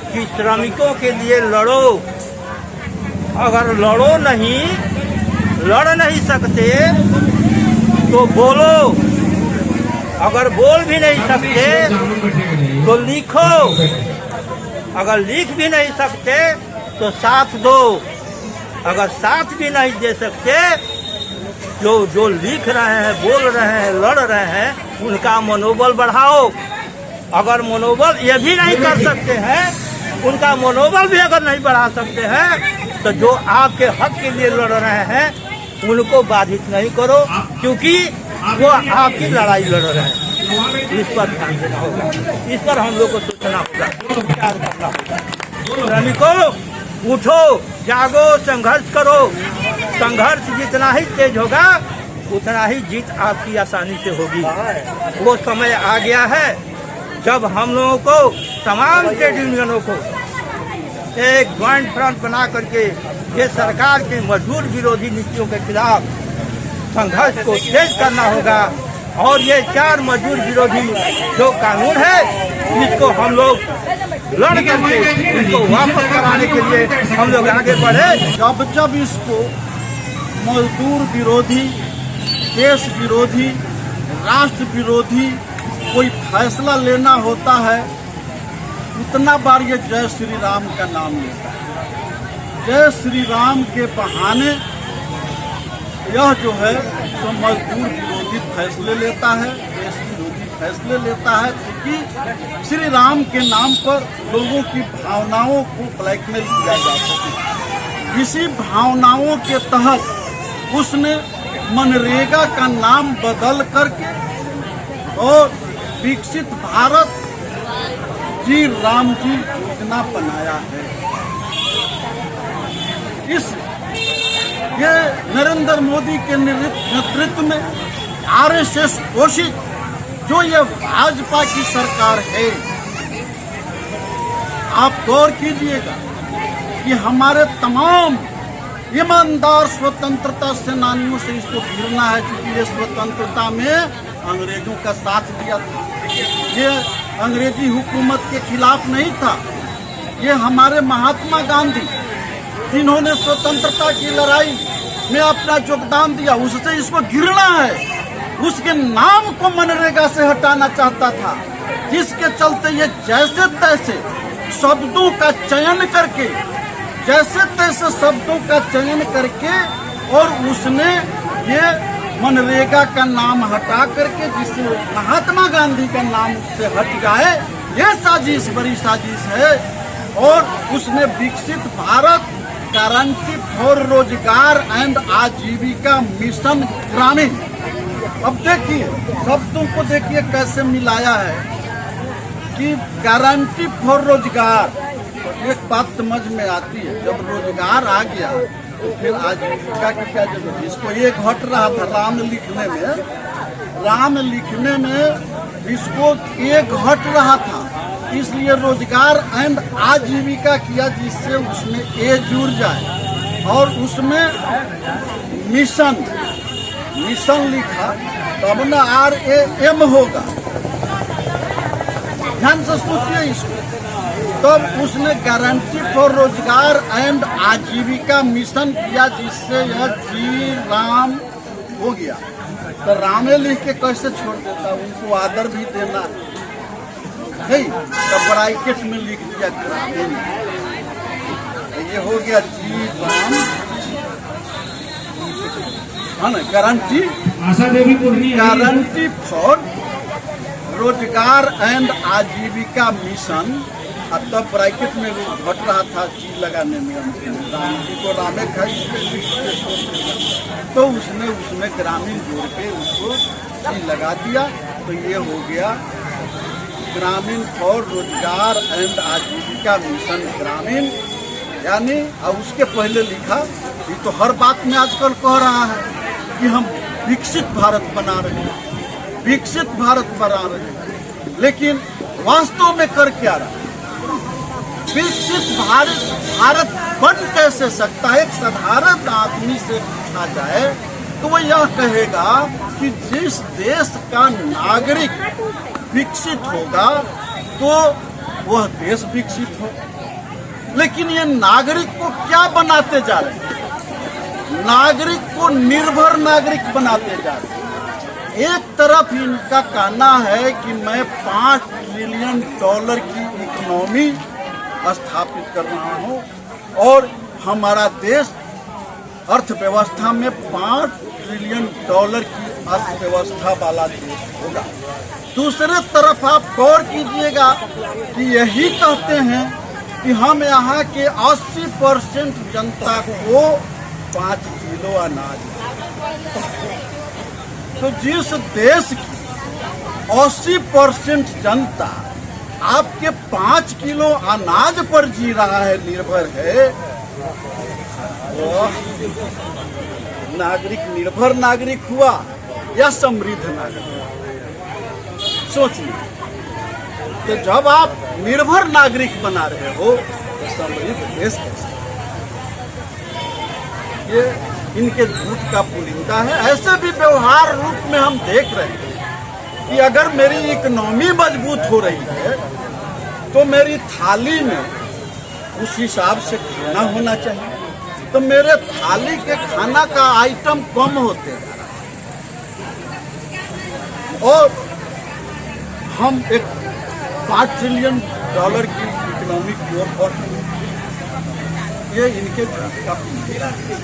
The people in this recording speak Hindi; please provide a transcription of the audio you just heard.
कि श्रमिकों के लिए लड़ो। अगर लड़ नहीं सकते तो बोलो, अगर बोल भी नहीं सकते तो लिखो, अगर लिख भी नहीं सकते तो साथ दो, अगर साथ भी नहीं दे सकते जो लिख रहे हैं, बोल रहे हैं, लड़ रहे हैं, उनका मनोबल बढ़ाओ। अगर मनोबल ये भी नहीं कर सकते हैं, उनका मनोबल भी अगर नहीं बढ़ा सकते हैं, तो जो आपके हक के लिए लड़ रहे हैं उनको बाधित नहीं करो, क्योंकि वो आपकी लड़ाई लड़ रहे हैं। इस पर ध्यान देना होगा, इस पर हम लोग को सोचना होगा, विचार करना होगा। श्रमिकों उठो, जागो, संघर्ष करो। संघर्ष जितना ही तेज होगा उतना ही जीत आपकी आसानी से होगी। वो समय आ गया है जब हम लोगों को, तमाम ट्रेड यूनियनों को एक ज्वाइंट फ्रंट बना करके ये सरकार के मजदूर विरोधी नीतियों के खिलाफ संघर्ष को तेज करना होगा। और ये 4 मजदूर विरोधी जो कानून है, इसको हम लोग लड़ करके इसको वापस कराने के लिए हम लोग आगे बढ़े। जब इसको मजदूर विरोधी, देश विरोधी, राष्ट्र विरोधी कोई फैसला लेना होता है, उतना बार ये जय श्री राम का नाम लेता है। जय श्री राम के बहाने यह जो है तो मजदूर विरोधी फैसले लेता है, देश विरोधी फैसले लेता है, क्योंकि श्री राम के नाम पर लोगों की भावनाओं को ब्लैकमेल किया जा सके। इसी भावनाओं के तहत उसने मनरेगा का नाम बदल करके और विकसित भारत जी राम जी योजना बनाया है। ये नरेंद्र मोदी के नेतृत्व में आरएसएस पोषित जो ये भाजपा की सरकार है, आप गौर कीजिएगा कि हमारे तमाम ईमानदार स्वतंत्रता सेनानियों से इसको घिरना है, क्योंकि ये स्वतंत्रता में अंग्रेजों का साथ दिया था। ये अंग्रेजी हुकूमत के खिलाफ नहीं था। ये हमारे महात्मा गांधी जिन्होंने स्वतंत्रता की लड़ाई में अपना योगदान दिया, उससे इसको घिरना है। उसके नाम को मनरेगा से हटाना चाहता था, जिसके चलते ये जैसे तैसे शब्दों का चयन करके, जैसे तैसे शब्दों का चयन करके और उसने ये मनरेगा का नाम हटा करके, जिससे महात्मा गांधी का नाम उससे हट जाए, ये साजिश बड़ी साजिश है। और उसने विकसित भारत गारंटी फॉर रोजगार एंड आजीविका मिशन ग्रामीण, अब देखिए शब्दों को देखिए कैसे मिलाया है कि गारंटी फॉर रोजगार। एक बात समझ में आती है, जब रोजगार आ गया तो फिर आजीविका की क्या जरूरत। इसको ये घट रहा था राम लिखने में इसको ये घट रहा था, इसलिए रोजगार एंड आजीविका किया, जिससे उसमें ए जुड़ जाए और उसमें मिशन लिखा, तब न RAM होगा। ध्यान से सोचिए इसको। तब उसने गारंटी फॉर रोजगार एंड आजीविका मिशन किया, जिससे यह श्री राम हो गया। तो रामे लिख के कैसे छोड़ देता, उनको आदर भी देना नहीं। तो ब्रैकेट में लिख दिया ग्रामीण, ये हो गया जी राम, है ना। गारंटी फॉर रोजगार एंड आजीविका मिशन, और तब ब्रैकेट में वो घट रहा था जी लगाने में, राम जी को रामे खाई, तो उसने ग्रामीण जोड़ के उसको जी लगा दिया। तो ये हो गया ग्रामीण फॉर रोजगार एंड आजीविका मिशन ग्रामीण, यानी और उसके पहले लिखा, ये तो हर बात में आजकल कह रहा है कि हम विकसित भारत बना रहे हैं, विकसित भारत बना रहे हैं, लेकिन वास्तव में कर क्या रहा। विकसित भारत बन कैसे सकता है। एक साधारण आदमी से पूछा जाए तो वो यह कहेगा कि जिस देश का नागरिक विकसित होगा तो वह देश विकसित हो। लेकिन ये नागरिक को क्या बनाते जा रहे हैं? नागरिक को निर्भर नागरिक बनाते जा रहे हैं। एक तरफ इनका कहना है कि मैं $5 ट्रिलियन की इकोनॉमी स्थापित कर रहा हूं और हमारा देश अर्थव्यवस्था में $5 ट्रिलियन की अर्थव्यवस्था वाला देश होगा। दूसरे तरफ आप गौर कीजिएगा कि यही कहते हैं कि हम यहाँ के 80% जनता को 5 किलो अनाज। तो जिस देश की 80% जनता आपके 5 किलो अनाज पर जी रहा है, निर्भर है, तो नागरिक निर्भर नागरिक हुआ या समृद्ध नागरिक? सोचिए। तो जब आप निर्भर नागरिक बना रहे हो तो समृद्ध देश कैसे? ये इनके झूठ का पुलिंदा है। ऐसे भी व्यवहार रूप में हम देख रहे हैं कि अगर मेरी इकोनॉमी मजबूत हो रही है तो मेरी थाली में उस हिसाब से खाना होना चाहिए। तो मेरे थाली के खाना का आइटम कम होते जा रहा है और हम एक $5 ट्रिलियन की इकोनॉमी की ओर बढ़ रहे हैं। ये इनके झूठ का पुलिंदा है।